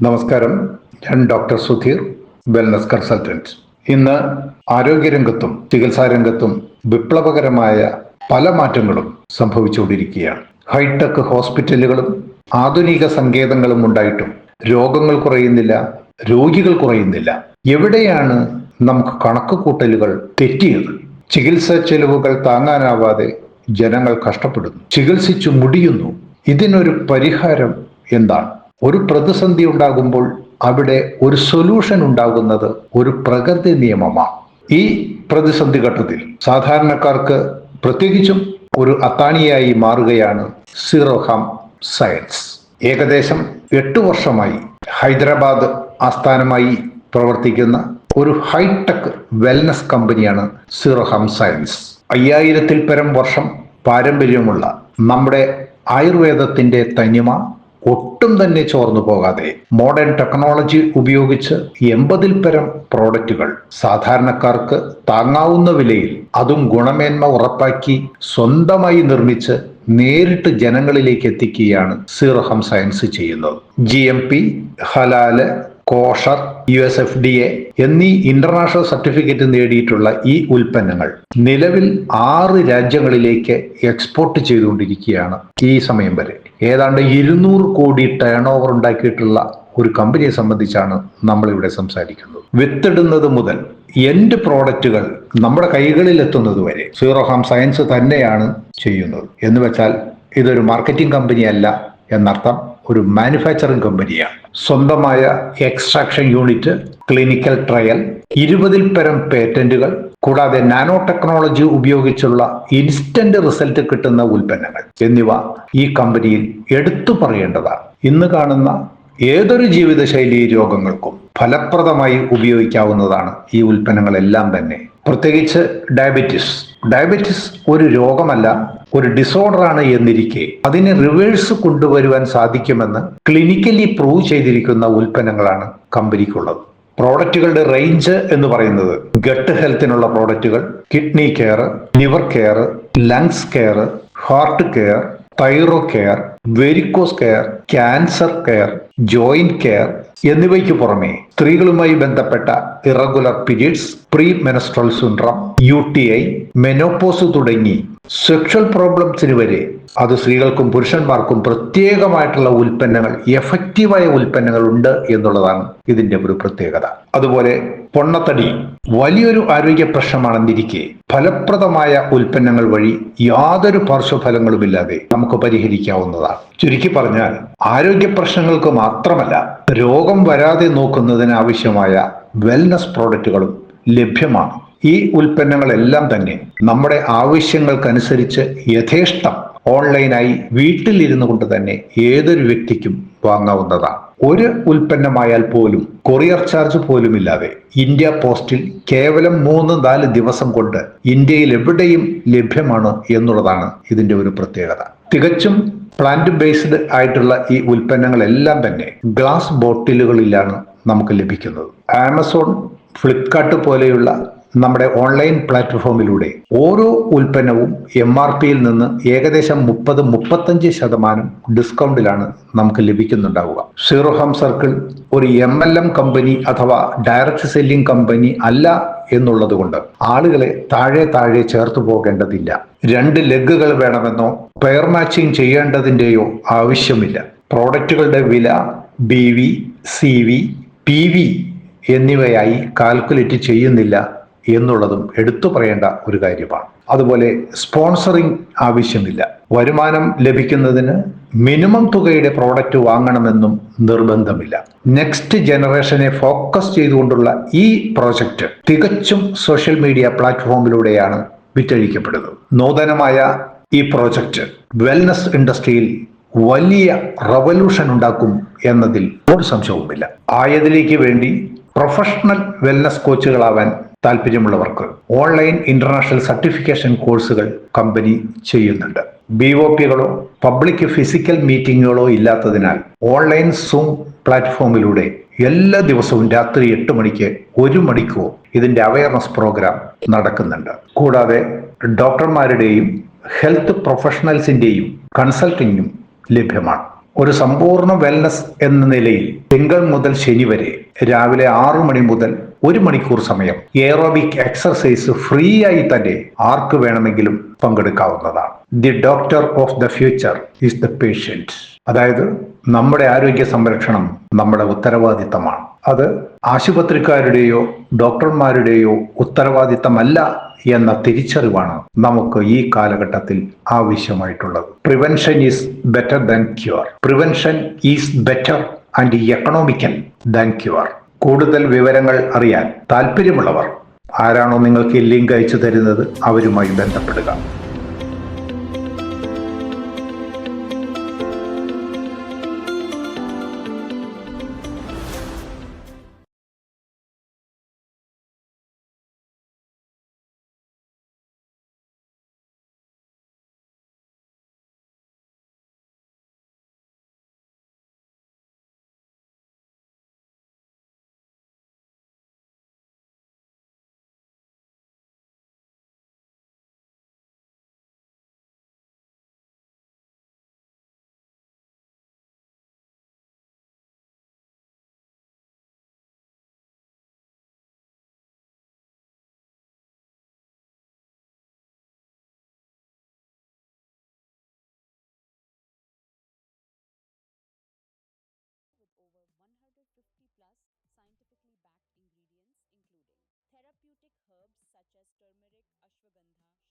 നമസ്കാരം. ഞാൻ doctor Sudheer, wellness consultant. ഇന്ന് ആരോഗ്യരംഗത്തും ചികിത്സാ രംഗത്തും വിപ്ലവകരമായ പല മാറ്റങ്ങളും സംഭവിച്ചുകൊണ്ടിരിക്കുകയാണ്. ഹൈടെക് ഹോസ്പിറ്റലുകളും ആധുനിക സങ്കേതങ്ങളും ഉണ്ടായിട്ടും രോഗങ്ങൾ കുറയുന്നില്ല, രോഗികൾ കുറയുന്നില്ല. എവിടെയാണ് നമുക്ക് കണക്കുകൂട്ടലുകൾ തെറ്റിയത്? ചികിത്സാ ചെലവുകൾ താങ്ങാനാവാതെ ജനങ്ങൾ കഷ്ടപ്പെടുന്നു, ചികിത്സിച്ചു മുടിയുന്നു. ഇതിനൊരു പരിഹാരം എന്താണ്? ഒരു പ്രതിസന്ധി ഉണ്ടാകുമ്പോൾ അവിടെ ഒരു സൊല്യൂഷൻ ഉണ്ടാകുന്നത് ഒരു പ്രകൃതി നിയമമാണ്. ഈ പ്രതിസന്ധി ഘട്ടത്തിൽ സാധാരണക്കാർക്ക് പ്രത്യേകിച്ചും ഒരു അത്താണിയായി മാറുകയാണ് സീറോ ഹാം സയൻസ്. ഏകദേശം 8 വർഷമായി ഹൈദരാബാദ് ആസ്ഥാനമായി പ്രവർത്തിക്കുന്ന ഒരു ഹൈടെക് വെൽനസ് കമ്പനിയാണ് സീറോ ഹാം സയൻസ്. 5000-ൽ പരം വർഷം പാരമ്പര്യമുള്ള നമ്മുടെ ആയുർവേദത്തിന്റെ തനിമ ഒട്ടും തന്നെ ചോർന്നു പോകാതെ മോഡേൺ ടെക്നോളജി ഉപയോഗിച്ച് 80-ൽ പരം പ്രോഡക്റ്റുകൾ സാധാരണക്കാർക്ക് താങ്ങാവുന്ന വിലയിൽ, അതും ഗുണമേന്മ ഉറപ്പാക്കി സ്വന്തമായി നിർമ്മിച്ച് നേരിട്ട് ജനങ്ങളിലേക്ക് എത്തിക്കുകയാണ് സീറോ ഹാം സയൻസ് ചെയ്യുന്നത്. GMP, ഹലാല്, കോഷർ, USFDA എന്നീ ഇന്റർനാഷണൽ സർട്ടിഫിക്കറ്റ് നേടിയിട്ടുള്ള ഈ ഉൽപ്പന്നങ്ങൾ നിലവിൽ 6 രാജ്യങ്ങളിലേക്ക് എക്സ്പോർട്ട് ചെയ്തുകൊണ്ടിരിക്കുകയാണ്. ഈ സമയം വരെ ഏതാണ്ട് 200 കോടി ടേൺ ഓവർ ഉണ്ടാക്കിയിട്ടുള്ള ഒരു കമ്പനിയെ സംബന്ധിച്ചാണ് നമ്മളിവിടെ സംസാരിക്കുന്നത്. വിത്തിടുന്നത് മുതൽ എൻഡ് പ്രോഡക്റ്റുകൾ നമ്മുടെ കൈകളിൽ എത്തുന്നത് വരെ സീറോ ഹാം സയൻസ് തന്നെയാണ് ചെയ്യുന്നത്. എന്ന് വെച്ചാൽ ഇതൊരു മാർക്കറ്റിംഗ് കമ്പനിയല്ല എന്നർത്ഥം, ഒരു മാനുഫാക്ചറിംഗ് കമ്പനിയാണ്. സ്വന്തമായ എക്സ്ട്രാക്ഷൻ യൂണിറ്റ്, ക്ലിനിക്കൽ ട്രയൽ, 20-ൽ പരം പേറ്റന്റുകൾ, കൂടാതെ നാനോ ടെക്നോളജി ഉപയോഗിച്ചുള്ള ഇൻസ്റ്റന്റ് റിസൾട്ട് കിട്ടുന്ന ഉൽപ്പന്നങ്ങൾ എന്നിവ ഈ കമ്പനിയിൽ എടുത്തു പറയേണ്ടതാണ്. ഇന്ന് കാണുന്ന ഏതൊരു ജീവിതശൈലി രോഗങ്ങൾക്കും ഫലപ്രദമായി ഉപയോഗിക്കാവുന്നതാണ് ഈ ഉൽപ്പന്നങ്ങളെല്ലാം തന്നെ. പ്രത്യേകിച്ച് ഡയബറ്റിസ് ഒരു രോഗമല്ല, ഒരു ഡിസോർഡർ ആണ് എന്നിരിക്കെ അതിനെ റിവേഴ്സ് കൊണ്ടുവരുവാൻ സാധിക്കുമെന്ന് ക്ലിനിക്കലി പ്രൂവ് ചെയ്തിരിക്കുന്ന ഉൽപ്പന്നങ്ങളാണ് കമ്പനിക്കുള്ളത്. പ്രോഡക്റ്റുകളുടെ റേഞ്ച് എന്ന് പറയുന്നത് ഗട്ട് ഹെൽത്തിനുള്ള പ്രോഡക്റ്റുകൾ, kidney care, liver care, lungs care, heart care, thyro care, varicose care, cancer care, joint care എന്നിവയ്ക്ക് പുറമെ സ്ത്രീകളുമായി ബന്ധപ്പെട്ട irregular periods, pre menstrual syndrome, UTI, menopause തുടങ്ങി സെക്ഷൽ പ്രോബ്ലംസിന് വരെ, അത് സ്ത്രീകൾക്കും പുരുഷന്മാർക്കും പ്രത്യേകമായിട്ടുള്ള ഉൽപ്പന്നങ്ങൾ, എഫക്റ്റീവായ ഉൽപ്പന്നങ്ങൾ ഉണ്ട് എന്നുള്ളതാണ് ഇതിന്റെ ഒരു പ്രത്യേകത. അതുപോലെ പൊണ്ണത്തടി വലിയൊരു ആരോഗ്യ പ്രശ്നമാണെന്നിരിക്കെ ഫലപ്രദമായ ഉൽപ്പന്നങ്ങൾ വഴി യാതൊരു പാർശ്വഫലങ്ങളുമില്ലാതെ നമുക്ക് പരിഹരിക്കാവുന്നതാണ്. ചുരുക്കി പറഞ്ഞാൽ ആരോഗ്യ പ്രശ്നങ്ങൾക്ക് മാത്രമല്ല, രോഗം വരാതെ നോക്കുന്നതിന് ആവശ്യമായ വെൽനസ് പ്രോഡക്റ്റുകളും ലഭ്യമാണ്. ഈ ഉൽപ്പന്നങ്ങളെല്ലാം തന്നെ നമ്മുടെ ആവശ്യങ്ങൾക്കനുസരിച്ച് യഥേഷ്ടം ഓൺലൈനായി വീട്ടിലിരുന്നു കൊണ്ട് തന്നെ ഏതൊരു വ്യക്തിക്കും വാങ്ങാവുന്നതാണ്. ഒരു ഉൽപ്പന്നമായാൽ പോലും കൊറിയർ ചാർജ് പോലുമില്ലാതെ ഇന്ത്യ പോസ്റ്റിൽ കേവലം 3-4 ദിവസം കൊണ്ട് ഇന്ത്യയിൽ എവിടെയും ലഭ്യമാണ് എന്നുള്ളതാണ് ഇതിന്റെ ഒരു പ്രത്യേകത. തികച്ചും പ്ലാന്റ് ബേസ്ഡ് ആയിട്ടുള്ള ഈ ഉൽപ്പന്നങ്ങളെല്ലാം തന്നെ ഗ്ലാസ് ബോട്ടിലുകളിലാണ് നമുക്ക് ലഭിക്കുന്നത്. ആമസോൺ, ഫ്ലിപ്കാർട്ട് പോലെയുള്ള നമ്മുടെ ഓൺലൈൻ പ്ലാറ്റ്ഫോമിലൂടെ ഓരോ ഉൽപ്പന്നവും MRPയിൽ നിന്ന് ഏകദേശം 30-35% ഡിസ്കൗണ്ടിലാണ് നമുക്ക് ലഭിക്കുന്നുണ്ടാവുക. സീറോ ഹാം സർക്കിൾ ഒരു MLM കമ്പനി അഥവാ ഡയറക്റ്റ് സെല്ലിംഗ് കമ്പനി അല്ല എന്നുള്ളത് കൊണ്ട് ആളുകളെ താഴെ ചേർത്ത് പോകേണ്ടതില്ല. 2 ലെഗുകൾ വേണമെന്നോ പെയർ മാച്ചിങ് ചെയ്യേണ്ടതിൻ്റെയോ ആവശ്യമില്ല. പ്രോഡക്റ്റുകളുടെ വില BV, CV, PV എന്നിവയായി കാൽക്കുലേറ്റ് ചെയ്യുന്നില്ല എന്നുള്ളതും എടുത്തു പറയേണ്ട ഒരു കാര്യമാണ്. അതുപോലെ സ്പോൺസറിങ് ആവശ്യമില്ല. വരുമാനം ലഭിക്കുന്നതിന് മിനിമം തുകയുടെ പ്രോഡക്റ്റ് വാങ്ങണമെന്നും നിർബന്ധമില്ല. നെക്സ്റ്റ് ജനറേഷനെ ഫോക്കസ് ചെയ്തുകൊണ്ടുള്ള ഈ പ്രോജക്റ്റ് തികച്ചും സോഷ്യൽ മീഡിയ പ്ലാറ്റ്ഫോമിലൂടെയാണ് വിറ്റഴിക്കപ്പെടുന്നത്. നൂതനമായ ഈ പ്രോജക്റ്റ് വെൽനസ് ഇൻഡസ്ട്രിയിൽ വലിയ റവല്യൂഷൻ ഉണ്ടാക്കും എന്നതിൽ ഒരു സംശയവുമില്ല. ആയതിലേക്ക് വേണ്ടി പ്രൊഫഷണൽ വെൽനസ് കോച്ചുകളാവാൻ താല്പര്യമുള്ളവർക്ക് ഓൺലൈൻ ഇന്റർനാഷണൽ സർട്ടിഫിക്കേഷൻ കോഴ്സുകൾ കമ്പനി ചെയ്യുന്നുണ്ട്. BOPകളോ പബ്ലിക് ഫിസിക്കൽ മീറ്റിങ്ങുകളോ ഇല്ലാത്തതിനാൽ ഓൺലൈൻ സൂം പ്ലാറ്റ്ഫോമിലൂടെ എല്ലാ ദിവസവും രാത്രി 8 മണിക്ക് 1 മണിക്കൂർ ഇതിന്റെ അവയർനെസ് പ്രോഗ്രാം നടക്കുന്നുണ്ട്. കൂടാതെ ഡോക്ടർമാരുടെയും ഹെൽത്ത് പ്രൊഫഷണൽസിന്റെയും കൺസൾട്ടിങ്ങും ലഭ്യമാണ്. ഒരു സമ്പൂർണ്ണ വെൽനസ് എന്ന നിലയിൽ തിങ്കൾ മുതൽ ശനി വരെ രാവിലെ 6 മണി മുതൽ 1 മണിക്കൂർ സമയം എയറോബിക് എക്സർസൈസ് ഫ്രീ ആയി തന്നെ ആർക്ക് വേണമെങ്കിലും പങ്കെടുക്കാവുന്നതാണ്. The doctor of the future is the patient. അതായത് നമ്മുടെ ആരോഗ്യ സംരക്ഷണം നമ്മുടെ ഉത്തരവാദിത്തമാണ്. അത് ആശുപത്രിക്കാരുടെയോ ഡോക്ടർമാരുടെയോ ഉത്തരവാദിത്തമല്ല എന്ന തിരിച്ചറിവാണ് നമുക്ക് ഈ കാലഘട്ടത്തിൽ ആവശ്യമായിട്ടുള്ളത്. Prevention is better than cure. Prevention is better and economical than cure. കൂടുതൽ വിവരങ്ങൾ അറിയാൻ താല്പര്യമുള്ളവർ ആരാണോ നിങ്ങൾക്ക് ഈ ലിങ്ക് അയച്ചു തരുന്നത് അവരുമായി ബന്ധപ്പെടുക. with over 150 plus scientifically backed ingredients, including therapeutic herbs such as turmeric, ashwagandha,